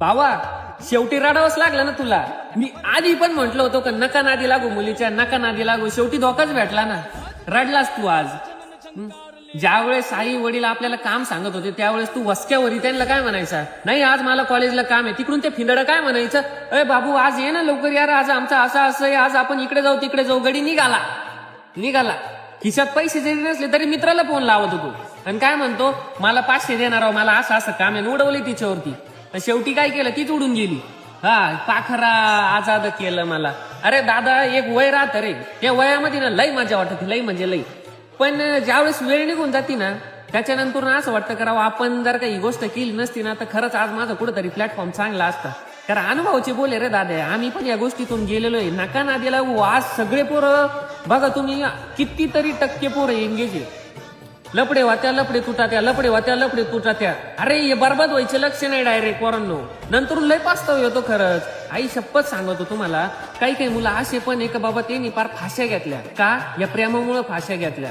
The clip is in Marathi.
भावा शेवटी रडावंच लागलं ना तुला. मी आधी पण म्हंटल होतो का नका नादी लागू मुलीच्या, नका नादी लागू, शेवटी धोकाच भेटला ना. रडलास तू आज. ज्यावेळेस आई वडील आपल्याला काम सांगत होते त्यावेळेस तू वसक्यावरी त्यांना काय म्हणायचा, नाही आज मला कॉलेजला काम आहे. तिकडून ते फिंदड काय म्हणायचं, अरे बाबू आज ये ना लवकर यार, आज आमचं असं आहे, आज आपण इकडे जाऊ तिकडे जाऊ. गडी निघाला खिशात पैसे जरी नसले तरी मित्राला फोन लावत होतो आणि काय म्हणतो, मला 500 देणार आहो, मला असं काम आहे. उडवली तिच्यावरती. शेवटी काय केलं, तीच उडून गेली. हा पाखरा आजाद केलं मला. अरे दादा एक वय राहत रे, त्या वयामध्ये ना लई मजा वाटते, लई म्हणजे लई. पण ज्यावेळेस वेळ निघून जाते ना त्याच्यानंतर ना असं वाटतं करावं आपण जर का ही गोष्ट केली नसती ना तर खरंच आज माझा कुठेतरी प्लॅटफॉर्म चांगला असता. कारण अनुभवाचे बोले रे दादा, आम्ही पण या गोष्टीतून गेलेलो आहे. नका ना दिला आज सगळे पोरं बघा तुम्ही, कितीतरी टक्के पोरं एंगेज आहे. लपडे वात्या लपडे तुटात्या, लपडे वात्या लपडे तुटात्या. अरे हे बरबाद व्हायचे लक्ष नाही डायरेक्ट पोरांनो. नंतर लय पास्ताव येतो खरंच. आई शपथ सांगतो तुम्हाला, काही मुलं असे पण एक बाबा त्यांनी फार फाश्या घेतल्या. का या प्रेमामुळे फाश्या घेतल्या.